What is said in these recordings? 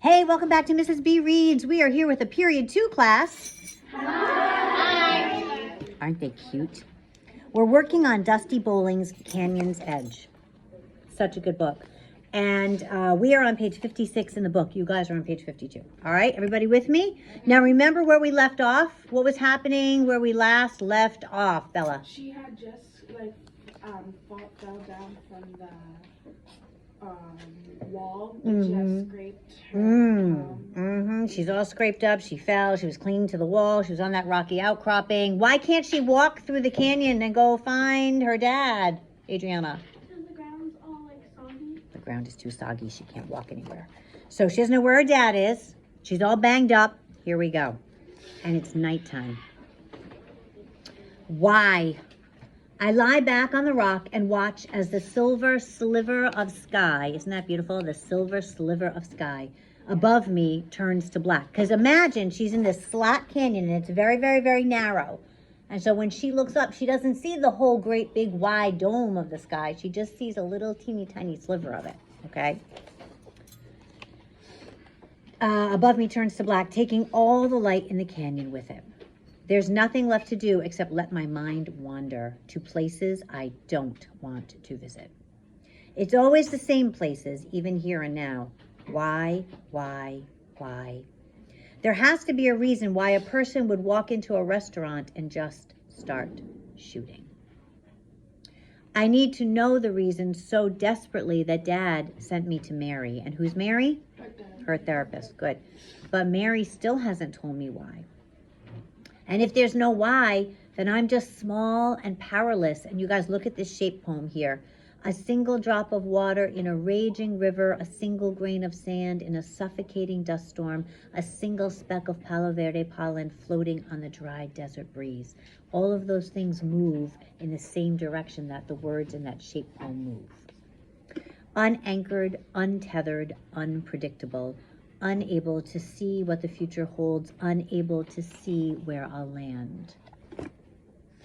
Hey, welcome back to Mrs. B Reads. We are here with a period 2 class. Hi. Aren't they cute? We're working on Dusty Bowling's Canyon's Edge. Such a good book. And we are on page 56 in the book. You guys are on page 52. All right, everybody with me? Now remember where we left off? What was happening where we last left off, Bella? She had just fell down from the wall and she had scraped her. She's all scraped up. She fell. She was clinging to the wall. She was on that rocky outcropping. Why can't she walk through the canyon and go find her dad, Adriana? Because the ground's all soggy. The ground is too soggy. She can't walk anywhere. So she doesn't know where her dad is. She's all banged up. Here we go. And it's nighttime. Why? I lie back on the rock and watch as the silver sliver of sky, isn't that beautiful? The silver sliver of sky above me turns to black. Because imagine she's in this flat canyon and it's very, very, very narrow. And so when she looks up, she doesn't see the whole great big wide dome of the sky. She just sees a little teeny tiny sliver of it, okay? Above me turns to black, taking all the light in the canyon with it. There's nothing left to do except let my mind wander to places I don't want to visit. It's always the same places, even here and now. Why? There has to be a reason why a person would walk into a restaurant and just start shooting. I need to know the reason so desperately that Dad sent me to Mary. And who's Mary? Her therapist. Good. But Mary still hasn't told me why. And if there's no why, then I'm just small and powerless. And you guys, look at this shape poem here. A single drop of water in a raging river, a single grain of sand in a suffocating dust storm, a single speck of palo verde pollen floating on the dry desert breeze. All of those things move in the same direction that the words in that shape poem move. Unanchored, untethered, unpredictable. Unable to see what the future holds, unable to see where I'll land.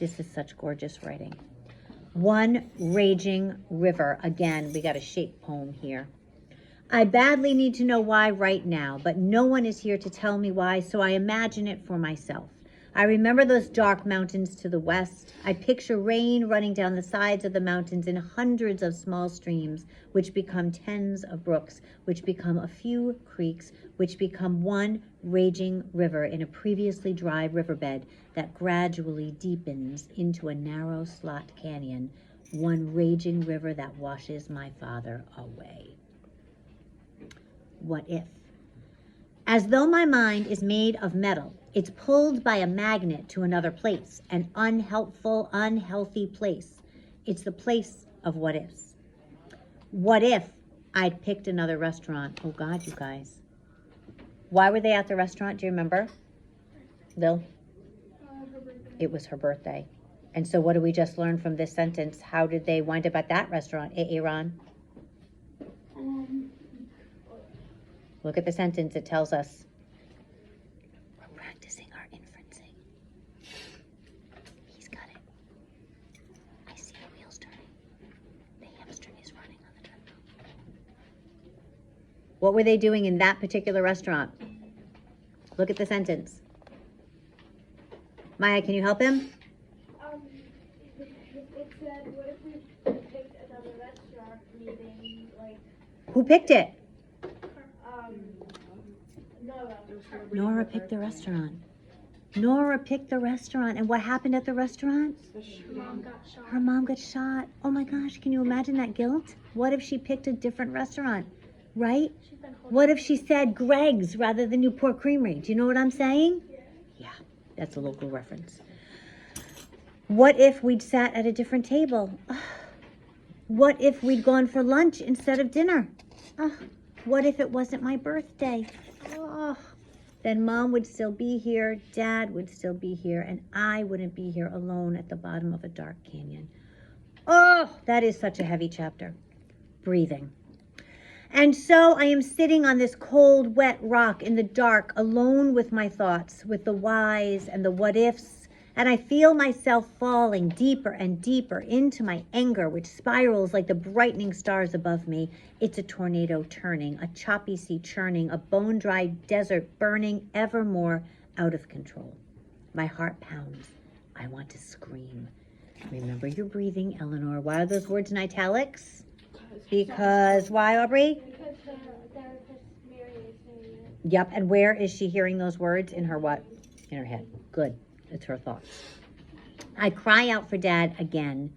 This is such gorgeous writing. One raging river. Again, we got a shape poem here. I badly need to know why right now, but no one is here to tell me why, so I imagine it for myself. I remember those dark mountains to the west. I picture rain running down the sides of the mountains in hundreds of small streams, which become tens of brooks, which become a few creeks, which become one raging river in a previously dry riverbed that gradually deepens into a narrow slot canyon, one raging river that washes my father away. What if? As though my mind is made of metal, it's pulled by a magnet to another place, an unhelpful, unhealthy place. It's the place of what ifs. What if I'd picked another restaurant? Oh God, you guys. Why were they at the restaurant? Do you remember? Bill? Her birthday. It was her birthday. And so what did we just learn from this sentence? How did they wind up at that restaurant, Ron? Look at the sentence. It tells us we're practicing our inferencing. He's got it. I see the wheels turning. The hamster is running on the treadmill. What were they doing in that particular restaurant? Look at the sentence. Maya, can you help him? It said, what if we picked another restaurant, meaning Who picked it? Nora. Nora picked the restaurant. Nora picked the restaurant. And what happened at the restaurant? Her mom got shot. Her mom got shot. Oh my gosh, can you imagine that guilt? What if she picked a different restaurant, right? What if she said Greg's rather than Newport Creamery? Do you know what I'm saying? Yeah, that's a local reference. What if we'd sat at a different table? What if we'd gone for lunch instead of dinner? What if it wasn't my birthday? Then Mom would still be here, Dad would still be here, and I wouldn't be here alone at the bottom of a dark canyon. Oh, that is such a heavy chapter. Breathing. And so I am sitting on this cold, wet rock in the dark, alone with my thoughts, with the whys and the what ifs And I feel myself falling deeper and deeper into my anger, which spirals like the brightening stars above me. It's a tornado turning, a choppy sea churning, a bone-dry desert burning, ever more out of control. My heart pounds. I want to scream. Remember your breathing, Eleanor. Why are those words in italics? Because why, Aubrey? Because the therapist Mary is saying it. Yep, and where is she hearing those words? In her what? In her head. Good. It's her thoughts. I cry out for Dad again,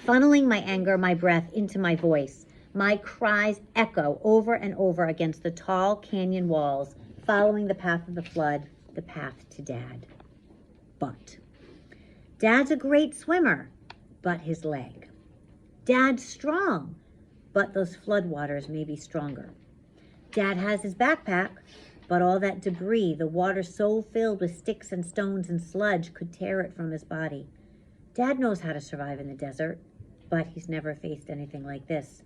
funneling my anger, my breath into my voice. My cries echo over and over against the tall canyon walls, following the path of the flood, the path to Dad. But Dad's a great swimmer, but his leg. Dad's strong, but those floodwaters may be stronger. Dad has his backpack, but all that debris, the water so filled with sticks and stones and sludge, could tear it from his body. Dad knows how to survive in the desert, but he's never faced anything like this.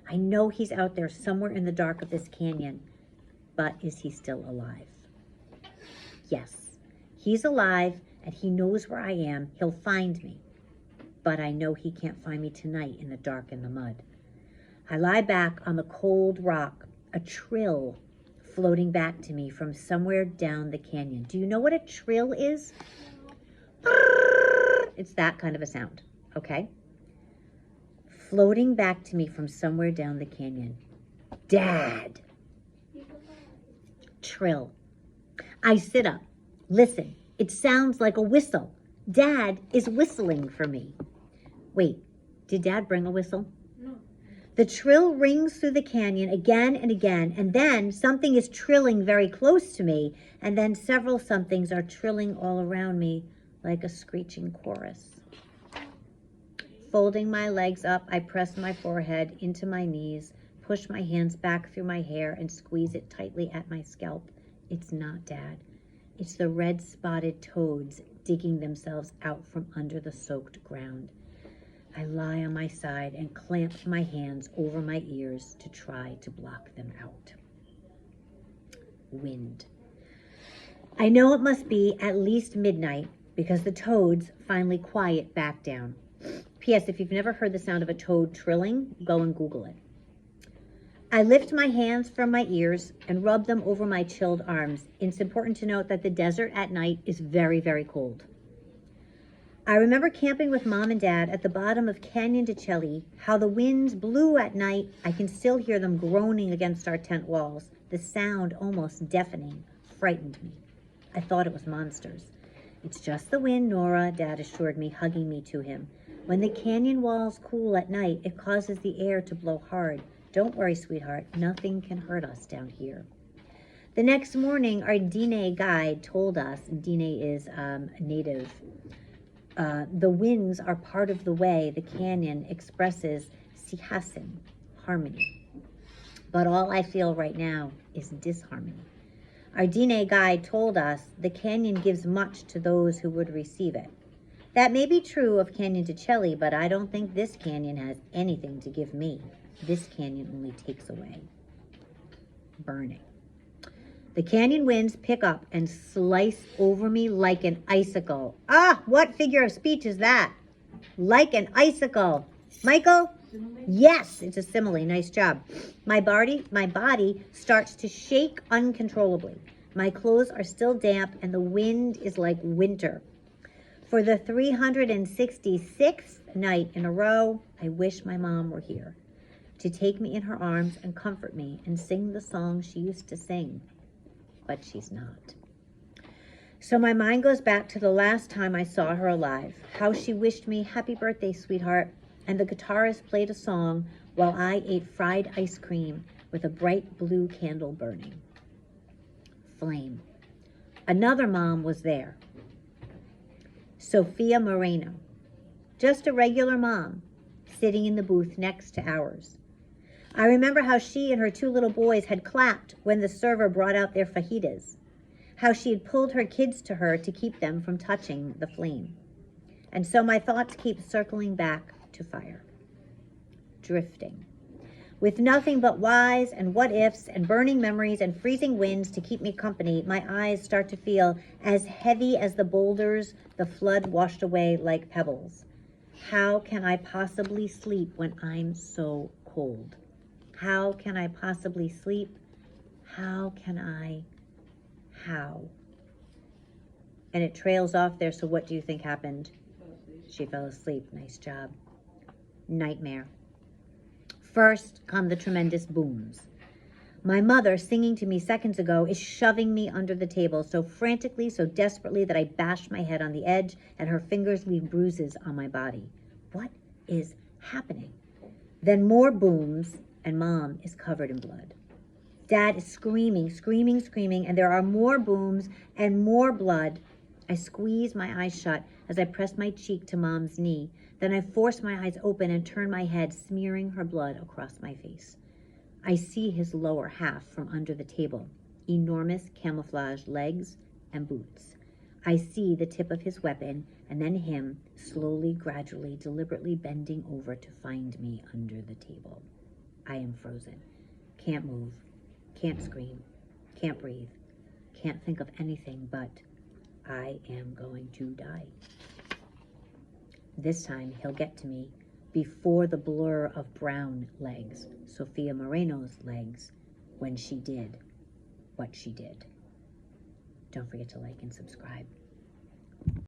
I know he's out there somewhere in the dark of this canyon, but is he still alive? Yes, he's alive, and he knows where I am. He'll find me, but I know he can't find me tonight in the dark and the mud. I lie back on the cold rock, a trill floating back to me from somewhere down the canyon. Do you know what a trill is? It's that kind of a sound, okay? Floating back to me from somewhere down the canyon. Dad. Trill. I sit up. Listen, it sounds like a whistle. Dad is whistling for me. Wait, did Dad bring a whistle? No. The trill rings through the canyon again and again, and then something is trilling very close to me, and then several somethings are trilling all around me like a screeching chorus. Folding my legs up, I press my forehead into my knees, push my hands back through my hair, and squeeze it tightly at my scalp. It's not Dad. It's the red-spotted toads digging themselves out from under the soaked ground. I lie on my side and clamp my hands over my ears to try to block them out. Wind. I know it must be at least midnight because the toads finally quiet back down. P.S. If you've never heard the sound of a toad trilling, go and Google it. I lift my hands from my ears and rub them over my chilled arms. It's important to note that the desert at night is very, very cold. I remember camping with Mom and Dad at the bottom of Canyon de Chelly, how the winds blew at night. I can still hear them groaning against our tent walls. The sound, almost deafening, frightened me. I thought it was monsters. It's just the wind, Nora, Dad assured me, hugging me to him. When the canyon walls cool at night, it causes the air to blow hard. Don't worry, sweetheart, nothing can hurt us down here. The next morning, our Diné guide told us, Diné is native, the winds are part of the way the canyon expresses sihasin, harmony. But all I feel right now is disharmony. Our Diné guide told us the canyon gives much to those who would receive it. That may be true of Canyon de Chelly, but I don't think this canyon has anything to give me. This canyon only takes away. Burning. The canyon winds pick up and slice over me like an icicle. Ah, what figure of speech is that? Like an icicle. Michael? Yes, it's a simile. Nice job. My body starts to shake uncontrollably. My clothes are still damp and the wind is like winter. For the 366th night in a row, I wish my mom were here to take me in her arms and comfort me and sing the song she used to sing. But she's not. So my mind goes back to the last time I saw her alive, how she wished me happy birthday, sweetheart, and the guitarist played a song while I ate fried ice cream with a bright blue candle burning. Flame. Another mom was there. Sophia Moreno. Just a regular mom, sitting in the booth next to ours. I remember how she and her two little boys had clapped when the server brought out their fajitas, how she had pulled her kids to her to keep them from touching the flame. And so my thoughts keep circling back to fire. Drifting. With nothing but whys and what ifs and burning memories and freezing winds to keep me company, my eyes start to feel as heavy as the boulders the flood washed away like pebbles. How can I possibly sleep when I'm so cold? How can I possibly sleep? How? And it trails off there, so what do you think happened? She fell asleep. Nice job. Nightmare. First come the tremendous booms. My mother, singing to me seconds ago, is shoving me under the table so frantically, so desperately that I bash my head on the edge and her fingers leave bruises on my body. What is happening? Then more booms, and Mom is covered in blood. Dad is screaming, and there are more booms and more blood. I squeeze my eyes shut as I press my cheek to Mom's knee. Then I force my eyes open and turn my head, smearing her blood across my face. I see his lower half from under the table, enormous camouflage legs and boots. I see the tip of his weapon, and then him, slowly, gradually, deliberately bending over to find me under the table. I am frozen. Can't move. Can't scream. Can't breathe. Can't think of anything but I am going to die. This time he'll get to me before the blur of brown legs, Sophia Moreno's legs, when she did what she did. Don't forget to like and subscribe.